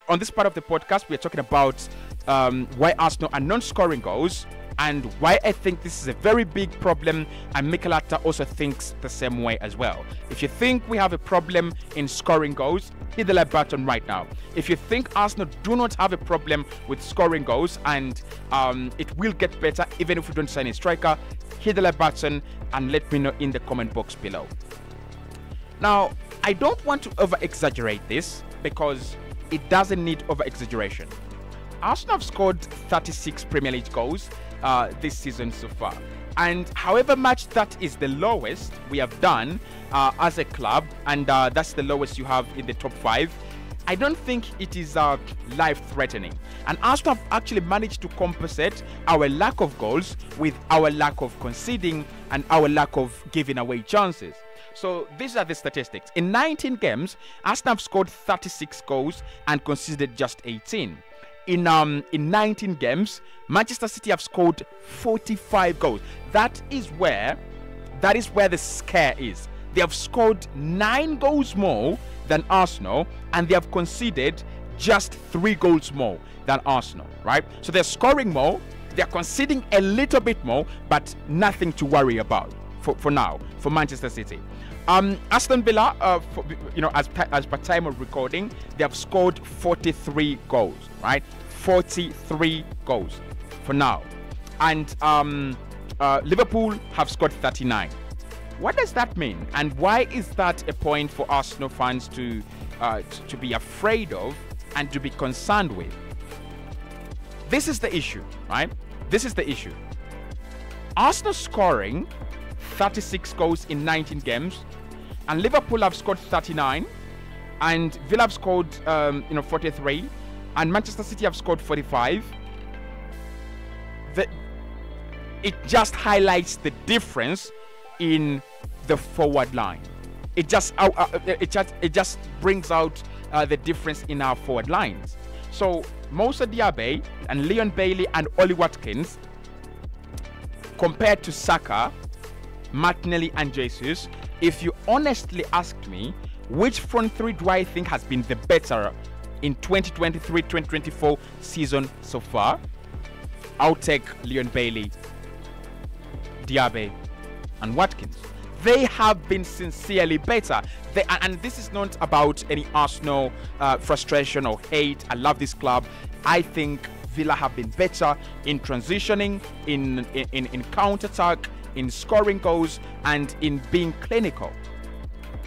on this part of the podcast, we are talking about why Arsenal are non-scoring goals and why I think this is a very big problem, and Mikel Arteta also thinks the same way as well. If you think we have a problem in scoring goals, hit the like button right now. If you think Arsenal do not have a problem with scoring goals and it will get better even if we don't sign a striker, hit the like button and let me know in the comment box below. Now, I don't want to over-exaggerate this because it doesn't need over-exaggeration. Arsenal have scored 36 Premier League goals this season so far, and however much that is the lowest we have done as a club, and that's the lowest you have in the top 5, I don't think it is life-threatening. And Arsenal have actually managed to compensate our lack of goals with our lack of conceding and our lack of giving away chances. So these are the statistics. In 19 games, Arsenal have scored 36 goals and conceded just 18. In 19 games, Manchester City have scored 45 goals. That is where the scare is. They have scored 9 goals more than Arsenal, and they have conceded just 3 goals more than Arsenal, right? So they're scoring more, they're conceding a little bit more, but nothing to worry about for now for Manchester City. Aston Villa, as per time of recording, they have scored 43 goals, right? 43 goals for now. And Liverpool have scored 39. What does that mean? And why is that a point for Arsenal fans to be afraid of and to be concerned with? This is the issue, right? This is the issue. Arsenal scoring 36 goals in 19 games, and Liverpool have scored 39, and Villa have scored 43, and Manchester City have scored 45. It just highlights the difference in the forward line. It just brings out the difference in our forward lines. So Moussa Diaby and Leon Bailey and Oli Watkins, compared to Saka, Martinelli and Jesus, if you honestly asked me which front three do I think has been the better in 2023-2024 season so far, I'll take Leon Bailey, Diaby and Watkins. They have been sincerely better. And this is not about any Arsenal frustration or hate. I love this club. I think Villa have been better in transitioning, in counter-attack, in scoring goals, and in being clinical.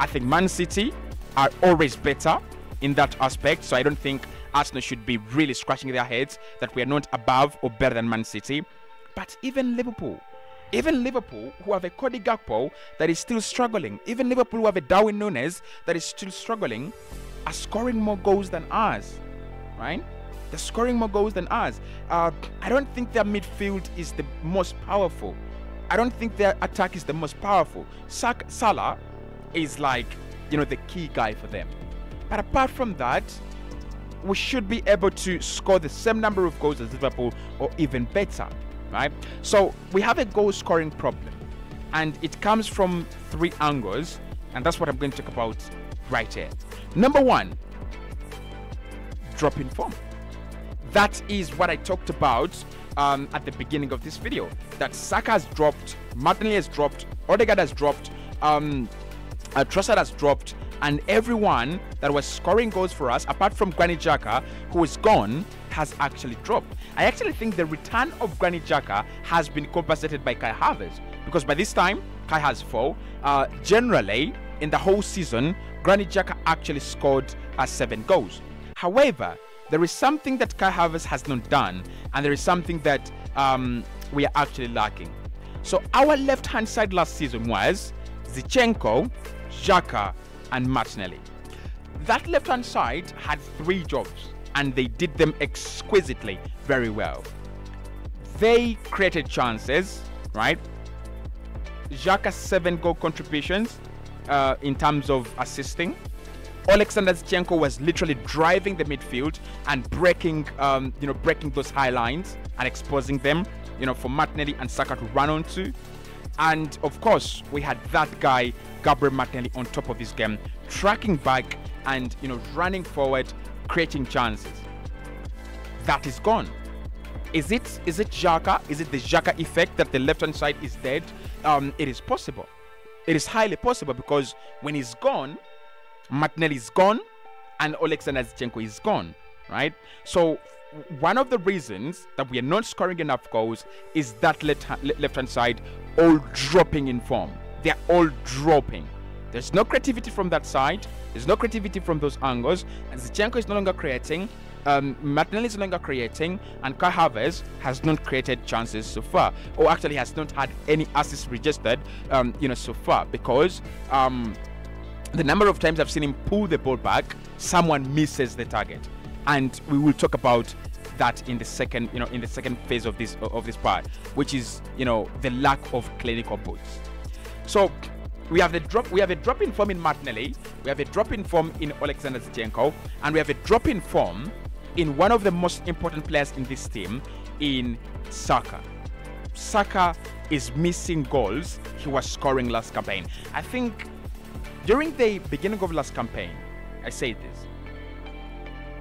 I think Man City are always better in that aspect, so I don't think Arsenal should be really scratching their heads that we are not above or better than Man City. But even Liverpool, who have a Cody Gakpo that is still struggling, even Liverpool who have a Darwin Núñez that is still struggling, are scoring more goals than us, right? They're scoring more goals than us. I don't think their midfield is the most powerful. I don't think their attack is the most powerful. Salah is like, the key guy for them. But apart from that, we should be able to score the same number of goals as Liverpool or even better, right? So we have a goal scoring problem, and it comes from 3 angles, and that's what I'm going to talk about right here. Number 1, drop in form. That is what I talked about at the beginning of this video, that Saka has dropped, Martinelli has dropped, Odegaard has dropped, Trossard has dropped, and everyone that was scoring goals for us, apart from Granit Xhaka, who is gone, has actually dropped. I actually think the return of Granit Xhaka has been compensated by Kai Havertz, because by this time, Kai has 4. Generally, in the whole season, Granit Xhaka actually scored 7 goals. However, there is something that Kai Havertz has not done, and there is something that we are actually lacking. So our left-hand side last season was Zinchenko, Xhaka, and Martinelli. That left-hand side had 3 jobs, and they did them exquisitely very well. They created chances, right? Xhaka's 7 goal contributions in terms of assisting. Alexander Zinchenko was literally driving the midfield and breaking those high lines and exposing them, for Martinelli and Saka to run onto. And of course, we had that guy, Gabriel Martinelli, on top of his game, tracking back and running forward, creating chances. That is gone. Is it Xhaka? Is it the Xhaka effect that the left-hand side is dead? It is possible. It is highly possible, because when he's gone, Martinelli is gone and Alexander Zinchenko is gone, right? So one of the reasons that we are not scoring enough goals is that left-hand side all dropping in form. They're all dropping. There's no creativity from that side. There's no creativity from those angles. And Zinchenko is no longer creating. Martinelli is no longer creating. And Kai Havertz has not created chances so far. Or actually has not had any assists registered, so far. Because the number of times I've seen him pull the ball back, someone misses the target. And we will talk about that in the second, phase of this part, which is, the lack of clinical boots. So we have a drop in form in Martinelli, we have a drop in form in Alexander Zinchenko, and we have a drop in form in one of the most important players in this team, in Saka. Saka is missing goals he was scoring last campaign. I think during the beginning of last campaign, I said this: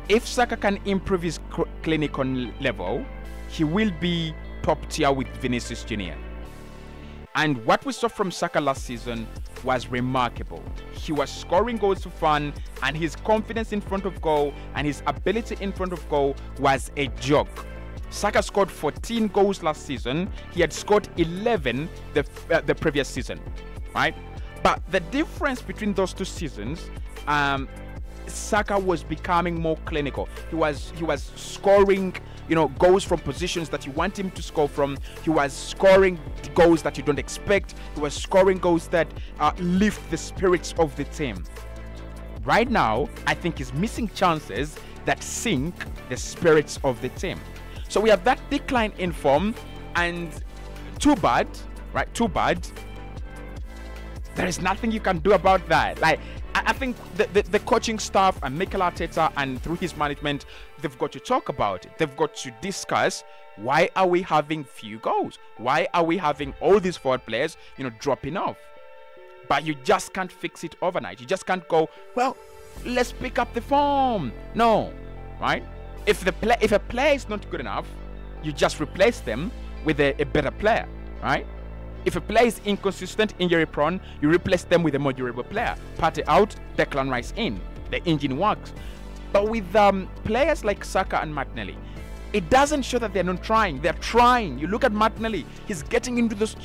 if Saka can improve his clinical level, he will be top tier with Vinicius Jr. And what we saw from Saka last season was remarkable. He was scoring goals for fun, and his confidence in front of goal and his ability in front of goal was a joke. Saka scored 14 goals last season. He had scored 11 the previous season, right? But the difference between those two seasons, Saka was becoming more clinical. He was scoring, goals from positions that you want him to score from. He was scoring goals that you don't expect. He was scoring goals that lift the spirits of the team. Right now, I think he's missing chances that sink the spirits of the team. So we have that decline in form, and too bad, right? Too bad. There is nothing you can do about that. Like, I think the coaching staff and Mikel Arteta, and through his management, they've got to talk about it. They've got to discuss, why are we having few goals? Why are we having all these forward players, dropping off? But you just can't fix it overnight. You just can't go, well, let's pick up the form. No, right? If a player is not good enough, you just replace them with a better player, right? If a player is inconsistent, injury prone, you replace them with a more durable player. Partey out, Declan Rice in. The engine works. But with players like Saka and Martinelli, it doesn't show that they're not trying. They're trying. You look at Martinelli, he's getting into those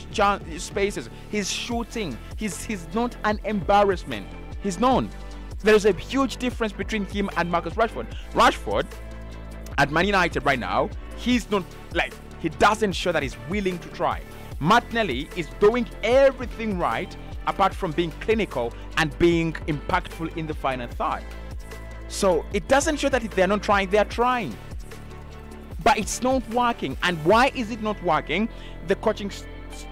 spaces. He's shooting. He's not an embarrassment. He's known. There's a huge difference between him and Marcus Rashford. Rashford, at Man United right now, he's not, he doesn't show that he's willing to try. Martinelli is doing everything right apart from being clinical and being impactful in the final third. So it doesn't show that they're not trying. They're trying, but it's not working. And why is it not working? The coaching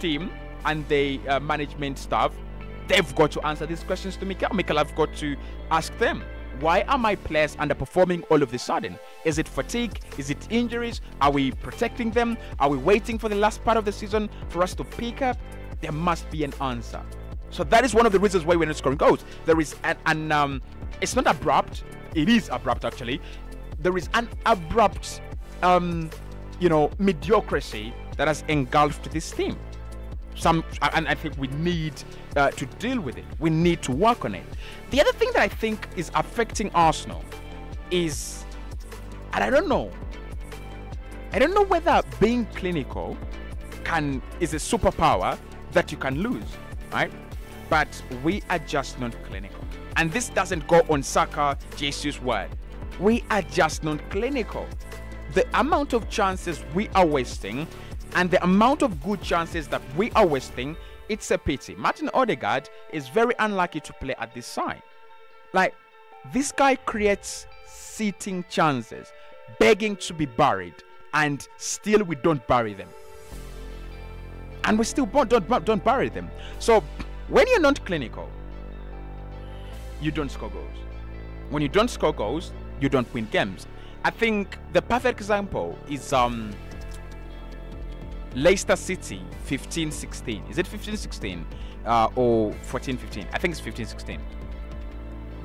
team and the management staff, they've got to answer these questions to Mikel. Mikel have got to ask them, why are my players underperforming all of a sudden? Is it fatigue? Is it injuries? Are we protecting them? Are we waiting for the last part of the season for us to pick up? There must be an answer. So that is one of the reasons why we're not scoring goals. There is it's not abrupt. It is abrupt, actually. There is an abrupt, mediocrity that has engulfed this team. And I think we need to deal with it. We need to work on it. The other thing that I think is affecting Arsenal is, and I don't know whether being clinical is a superpower that you can lose, right? But we are just not clinical. And this doesn't go on Saka, Jesus' word. We are just not clinical. The amount of chances we are wasting and the amount of good chances that we are wasting, it's a pity. Martin Odegaard is very unlucky to play at this side. This guy creates sitting chances, begging to be buried, and still we don't bury them. And we still don't bury them. So when you're not clinical, you don't score goals. When you don't score goals, you don't win games. I think the perfect example is Leicester City 15-16. Is it 15-16 or 14-15? I think it's 15-16.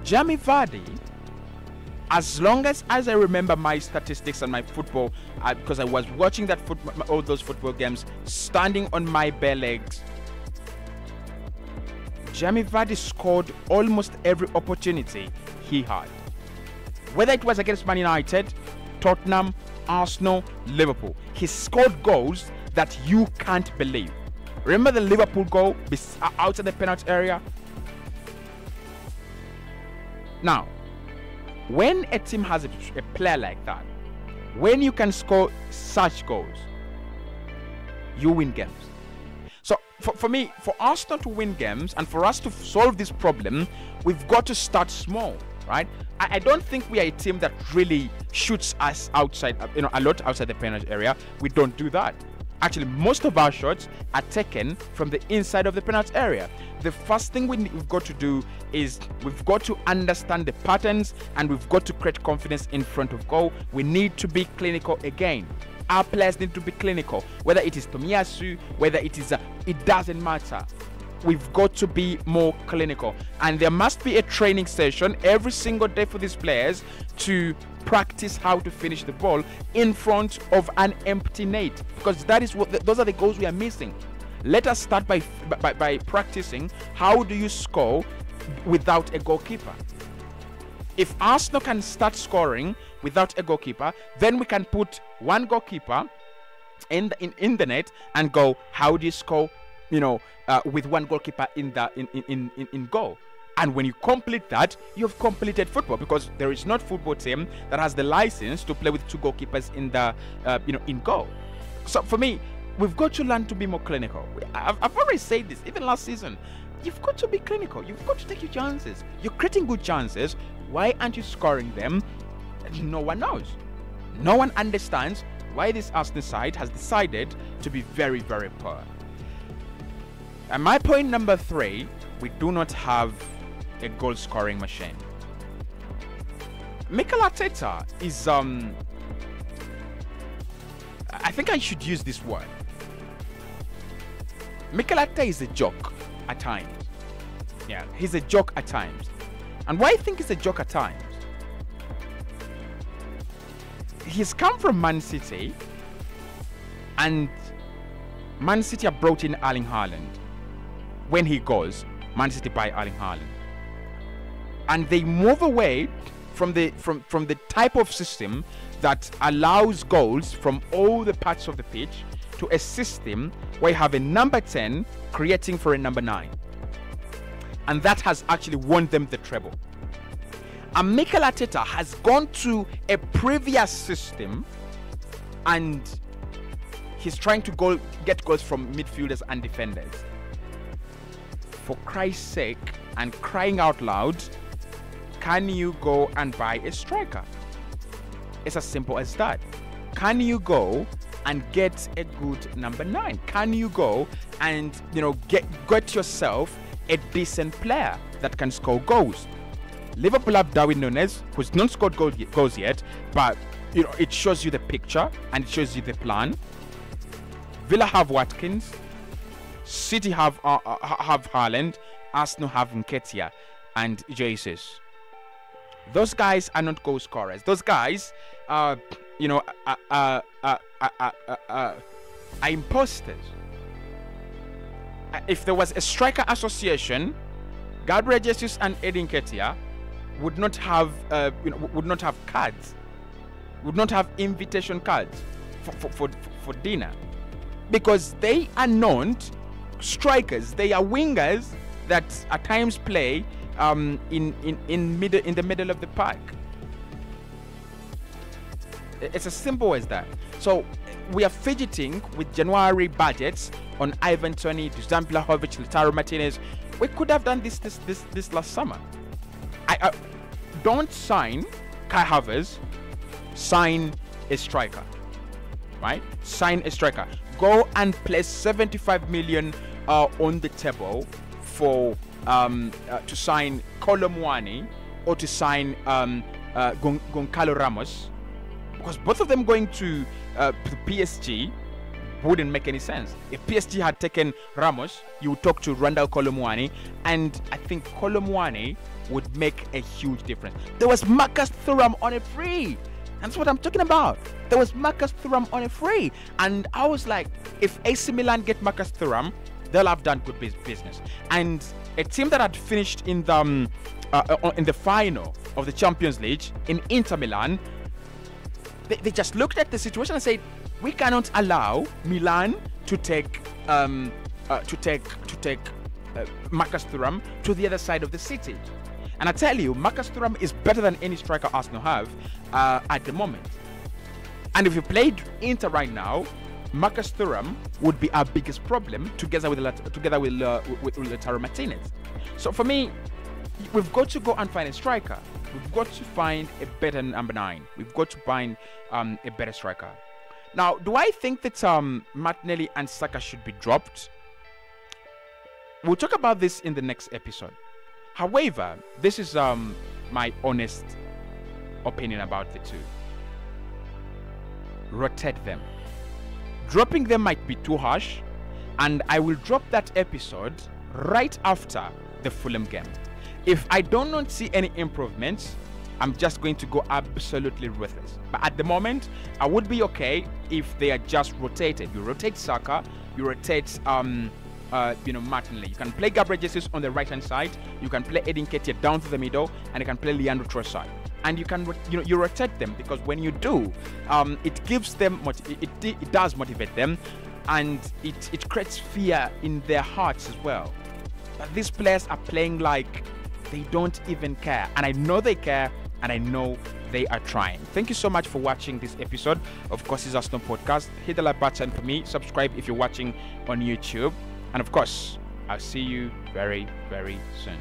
Jamie Vardy as long as I remember my statistics and my football, because I was watching that all those football games, standing on my bare legs, Jamie Vardy scored almost every opportunity he had. Whether it was against Man United, Tottenham, Arsenal, Liverpool, he scored goals that you can't believe. Remember the Liverpool goal outside the penalty area? Now, when a team has a player like that, when you can score such goals, you win games. So for me, for Arsenal to win games and for us to solve this problem, we've got to start small, right? I don't think we are a team that really shoots us outside, a lot outside the penalty area. We don't do that. Actually, most of our shots are taken from the inside of the penalty area. The first thing we've got to do is we've got to understand the patterns and we've got to create confidence in front of goal. We need to be clinical again. Our players need to be clinical. Whether it is Tomiyasu, whether it is, it doesn't matter. We've got to be more clinical. And there must be a training session every single day for these players to practice how to finish the ball in front of an empty net, because that is what those are the goals we are missing. Let us start by practicing how do you score without a goalkeeper. If Arsenal can start scoring without a goalkeeper, then we can put one goalkeeper in the net and go, how do you score, with one goalkeeper in goal? And when you complete that, you've completed football, because there is not football team that has the license to play with two goalkeepers in the in goal. So for me, we've got to learn to be more clinical. I've already said this even last season. You've got to be clinical. You've got to take your chances. You're creating good chances. Why aren't you scoring them? No one knows. No one understands why this Arsenal side has decided to be very, very poor. And my point number 3, we do not have a goal scoring machine. Mikel Arteta is I think I should use this word. Mikel Arteta is a joke at times. Yeah, he's a joke at times. And why I think he's a joke at times? He's come from Man City, and Man City have brought in Erling Haaland. When he goes, Man City buy Erling Haaland. And they move away from the type of system that allows goals from all the parts of the pitch to a system where you have a number 10 creating for a number 9. And that has actually won them the treble. And Mikel Arteta has gone to a previous system and he's trying to get goals from midfielders and defenders. For Christ's sake and crying out loud, can you go and buy a striker? It's as simple as that. Can you go and get a good number 9? Can you go and get yourself a decent player that can score goals? Liverpool have Darwin Núñez, who's not scored goals yet, but it shows you the picture and it shows you the plan. Villa have Watkins, City have Haaland, Arsenal have Nketiah and Jesus. Those guys are not goal scorers. Those guys are imposters. If there was a striker association, Gabriel Jesus and Eddie Nketiah would not have cards, would not have invitation cards for dinner, because they are not strikers. They are wingers that at times play in the middle of the park. It's as simple as that. So we are fidgeting with January budgets on Ivan Toney, Dusan Vlahovic, Lautaro Martinez. We could have done this last summer. I don't sign Kai Havertz, sign a striker, right? Sign a striker. Go and place 75 million on the table for to sign Kolo Muani or to sign Goncalo Ramos, because both of them going to PSG, wouldn't make any sense. If PSG had taken Ramos, you would talk to Randall Colomwani, and I think Colomwani would make a huge difference. There was Marcus Thuram on a free. That's what I'm talking about. There was Marcus Thuram on a free. And I was like, if AC Milan get Marcus Thuram, they'll have done good business. And a team that had finished in the final of the Champions League in Inter Milan, they just looked at the situation and said, we cannot allow Milan to take Marcus Thuram to the other side of the city. And I tell you, Marcus Thuram is better than any striker Arsenal have at the moment. And if you played Inter right now, Marcus Thuram would be our biggest problem together with Lautaro Martinez. So for me, we've got to go and find a striker. We've got to find a better number 9. We've got to find a better striker. Now, do I think that Martinelli and Saka should be dropped? We'll talk about this in the next episode. However, this is my honest opinion about the two. Rotate them. Dropping them might be too harsh, and I will drop that episode right after the Fulham game. If I do not see any improvements, I'm just going to go absolutely ruthless. But at the moment, I would be okay if they are just rotated. You rotate Saka, you rotate Martinelli. You can play Gabriel Jesus on the right hand side, you can play Edin Ketia down to the middle, and you can play Leandro Trossard. And you can you rotate them, because when you do, it gives them it does motivate them, and it creates fear in their hearts as well. But these players are playing like they don't even care, and I know they care, and I know they are trying. Thank you so much for watching this episode of Cossy's Arsenal podcast. Hit the like button for me, subscribe if you're watching on YouTube, and of course, I'll see you very, very soon.